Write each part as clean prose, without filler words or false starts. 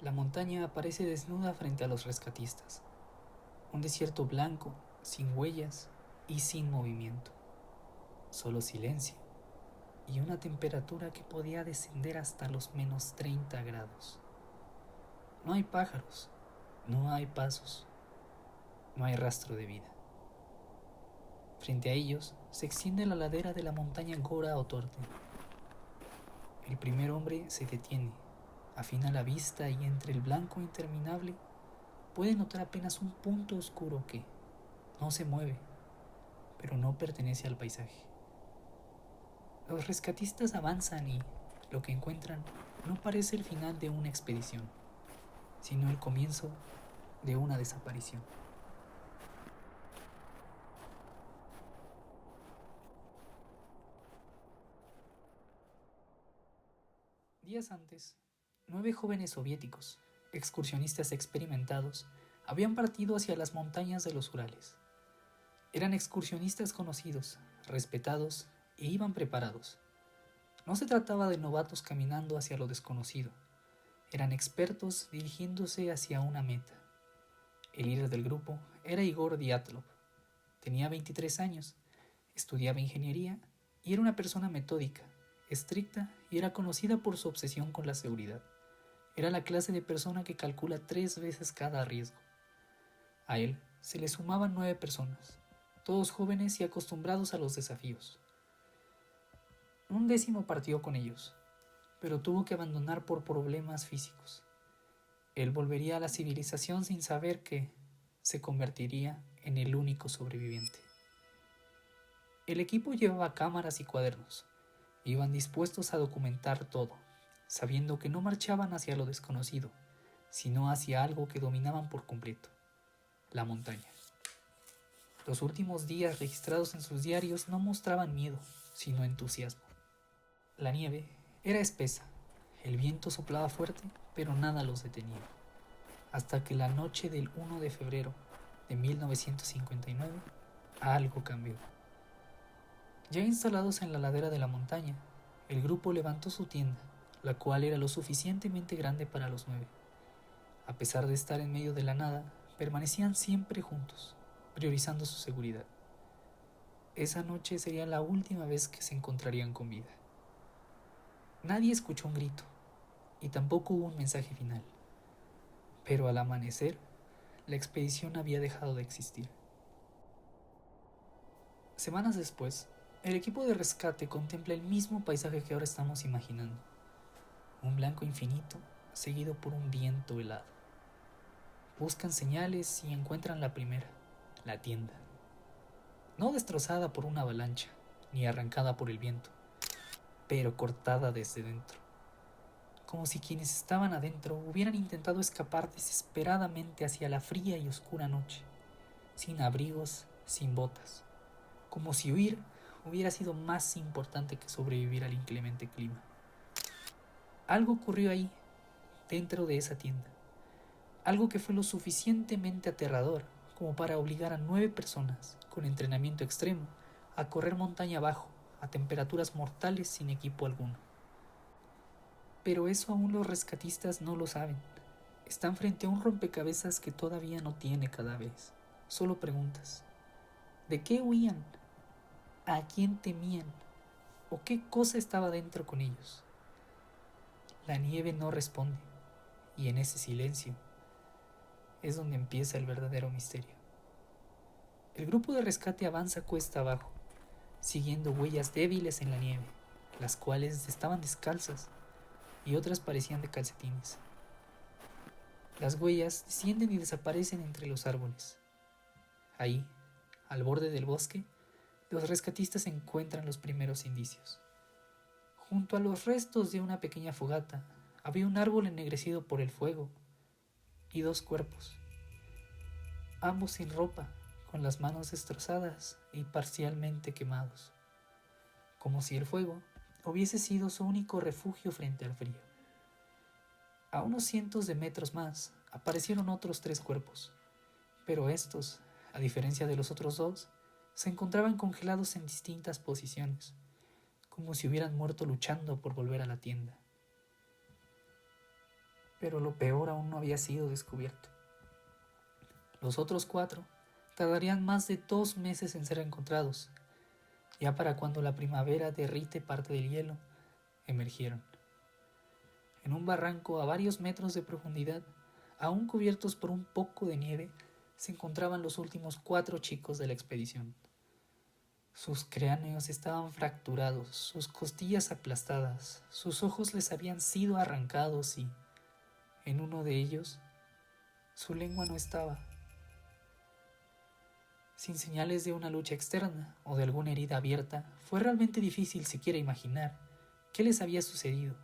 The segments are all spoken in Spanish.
La montaña aparece desnuda frente a los rescatistas. Un desierto blanco, sin huellas y sin movimiento. Solo silencio y una temperatura que podía descender hasta los -30 grados. No hay pájaros, no hay pasos, no hay rastro de vida. Frente a ellos se extiende la ladera de la montaña Gora Otorte. El primer hombre se detiene, afina la vista y entre el blanco interminable puede notar apenas un punto oscuro que no se mueve, pero no pertenece al paisaje. Los rescatistas avanzan y lo que encuentran no parece el final de una expedición, sino el comienzo de una desaparición. Días antes, 9 jóvenes soviéticos, excursionistas experimentados, habían partido hacia las montañas de los Urales. Eran excursionistas conocidos, respetados e iban preparados. No se trataba de novatos caminando hacia lo desconocido, eran expertos dirigiéndose hacia una meta. El líder del grupo era Igor Dyatlov. Tenía 23 años, estudiaba ingeniería y era una persona metódica, estricta y era conocida por su obsesión con la seguridad. Era la clase de persona que calcula 3 veces cada riesgo. A él se le sumaban 9 personas, todos jóvenes y acostumbrados a los desafíos. Un décimo partió con ellos, pero tuvo que abandonar por problemas físicos. Él volvería a la civilización sin saber que se convertiría en el único sobreviviente. El equipo llevaba cámaras y cuadernos. Iban dispuestos a documentar todo, sabiendo que no marchaban hacia lo desconocido, sino hacia algo que dominaban por completo, la montaña. Los últimos días registrados en sus diarios no mostraban miedo, sino entusiasmo. La nieve era espesa, el viento soplaba fuerte, pero nada los detenía. Hasta que la noche del 1 de febrero de 1959, algo cambió. Ya instalados en la ladera de la montaña, el grupo levantó su tienda, la cual era lo suficientemente grande para los 9. A pesar de estar en medio de la nada, permanecían siempre juntos, priorizando su seguridad. Esa noche sería la última vez que se encontrarían con vida. Nadie escuchó un grito, y tampoco hubo un mensaje final. Pero al amanecer, la expedición había dejado de existir. Semanas después, el equipo de rescate contempla el mismo paisaje que ahora estamos imaginando. Un blanco infinito, seguido por un viento helado. Buscan señales y encuentran la primera, la tienda. No destrozada por una avalancha, ni arrancada por el viento, pero cortada desde dentro. Como si quienes estaban adentro hubieran intentado escapar desesperadamente hacia la fría y oscura noche, sin abrigos, sin botas. Como si huir hubiera sido más importante que sobrevivir al inclemente clima. Algo ocurrió ahí, dentro de esa tienda. Algo que fue lo suficientemente aterrador como para obligar a 9 personas con entrenamiento extremo a correr montaña abajo a temperaturas mortales sin equipo alguno. Pero eso aún los rescatistas no lo saben. Están frente a un rompecabezas que todavía no tiene cadáveres. Solo preguntas. ¿De qué huían? ¿A quién temían? ¿O qué cosa estaba dentro con ellos? La nieve no responde, y en ese silencio es donde empieza el verdadero misterio. El grupo de rescate avanza cuesta abajo, siguiendo huellas débiles en la nieve, las cuales estaban descalzas y otras parecían de calcetines. Las huellas descienden y desaparecen entre los árboles. Ahí, al borde del bosque, los rescatistas encuentran los primeros indicios. Junto a los restos de una pequeña fogata, había un árbol ennegrecido por el fuego y 2 cuerpos, ambos sin ropa, con las manos destrozadas y parcialmente quemados, como si el fuego hubiese sido su único refugio frente al frío. A unos cientos de metros más aparecieron otros 3 cuerpos, pero estos, a diferencia de los otros 2, se encontraban congelados en distintas posiciones, como si hubieran muerto luchando por volver a la tienda. Pero lo peor aún no había sido descubierto. Los otros 4 tardarían más de 2 meses en ser encontrados. Ya para cuando la primavera derrite parte del hielo, emergieron. En un barranco a varios metros de profundidad, aún cubiertos por un poco de nieve, se encontraban los últimos 4 chicos de la expedición. Sus cráneos estaban fracturados, sus costillas aplastadas, sus ojos les habían sido arrancados y, en uno de ellos, su lengua no estaba. Sin señales de una lucha externa o de alguna herida abierta, fue realmente difícil siquiera imaginar qué les había sucedido,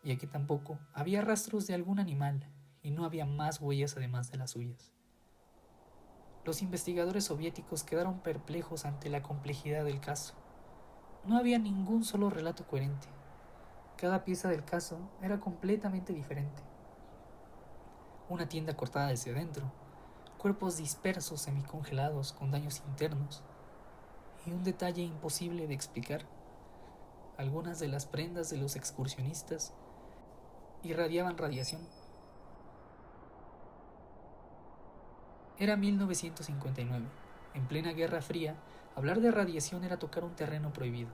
ya que tampoco había rastros de algún animal y no había más huellas además de las suyas. Los investigadores soviéticos quedaron perplejos ante la complejidad del caso. No había ningún solo relato coherente. Cada pieza del caso era completamente diferente. Una tienda cortada desde dentro, cuerpos dispersos semicongelados con daños internos, y un detalle imposible de explicar: algunas de las prendas de los excursionistas irradiaban radiación. Era 1959. En plena Guerra Fría, hablar de radiación era tocar un terreno prohibido,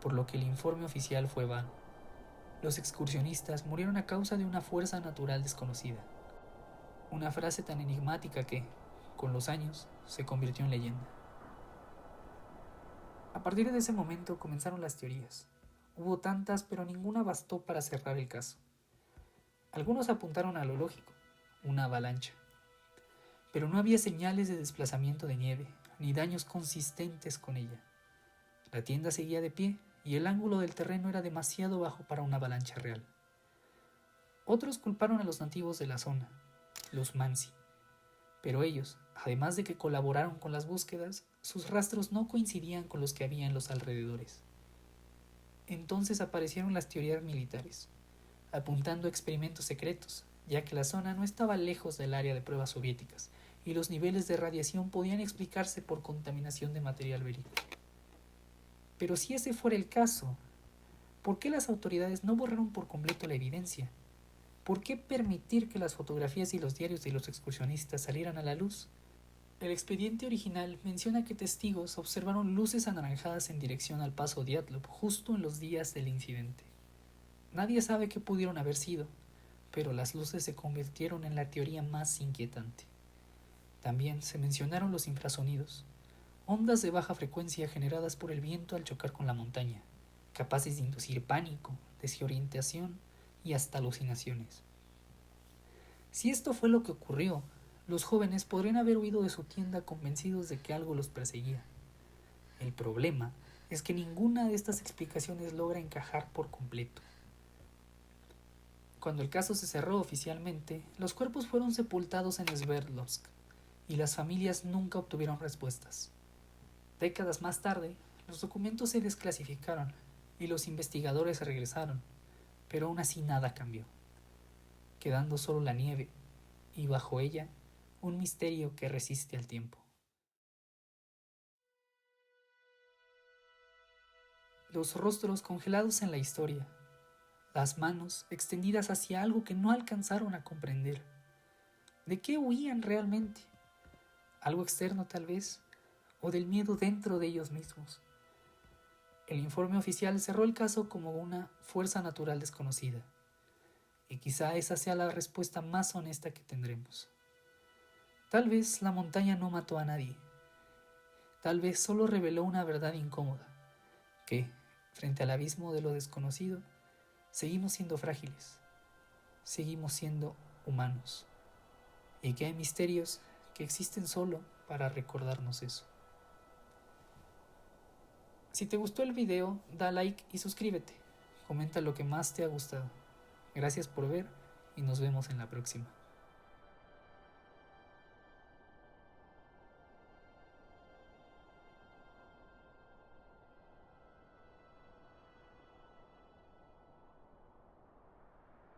por lo que el informe oficial fue vano. Los excursionistas murieron a causa de una fuerza natural desconocida. Una frase tan enigmática que, con los años, se convirtió en leyenda. A partir de ese momento comenzaron las teorías. Hubo tantas, pero ninguna bastó para cerrar el caso. Algunos apuntaron a lo lógico: una avalancha. Pero no había señales de desplazamiento de nieve, ni daños consistentes con ella. La tienda seguía de pie y el ángulo del terreno era demasiado bajo para una avalancha real. Otros culparon a los nativos de la zona, los Mansi, pero ellos, además de que colaboraron con las búsquedas, sus rastros no coincidían con los que había en los alrededores. Entonces aparecieron las teorías militares, apuntando a experimentos secretos, ya que la zona no estaba lejos del área de pruebas soviéticas y los niveles de radiación podían explicarse por contaminación de material bélico. Pero si ese fuera el caso, ¿por qué las autoridades no borraron por completo la evidencia? ¿Por qué permitir que las fotografías y los diarios de los excursionistas salieran a la luz? El expediente original menciona que testigos observaron luces anaranjadas en dirección al paso Dyatlov justo en los días del incidente. Nadie sabe qué pudieron haber sido, pero las luces se convirtieron en la teoría más inquietante. También se mencionaron los infrasonidos, ondas de baja frecuencia generadas por el viento al chocar con la montaña, capaces de inducir pánico, desorientación y hasta alucinaciones. Si esto fue lo que ocurrió, los jóvenes podrían haber huido de su tienda convencidos de que algo los perseguía. El problema es que ninguna de estas explicaciones logra encajar por completo. Cuando el caso se cerró oficialmente, los cuerpos fueron sepultados en Sverdlovsk y las familias nunca obtuvieron respuestas. Décadas más tarde, los documentos se desclasificaron y los investigadores regresaron, pero aún así nada cambió, quedando solo la nieve y bajo ella un misterio que resiste al tiempo. Los rostros congelados en la historia, las manos extendidas hacia algo que no alcanzaron a comprender. ¿De qué huían realmente? ¿Algo externo tal vez? ¿O del miedo dentro de ellos mismos? El informe oficial cerró el caso como una fuerza natural desconocida, y quizá esa sea la respuesta más honesta que tendremos. Tal vez la montaña no mató a nadie. Tal vez solo reveló una verdad incómoda, que, frente al abismo de lo desconocido, seguimos siendo frágiles, seguimos siendo humanos, y que hay misterios que existen solo para recordarnos eso. Si te gustó el video, da like y suscríbete. Comenta lo que más te ha gustado. Gracias por ver y nos vemos en la próxima.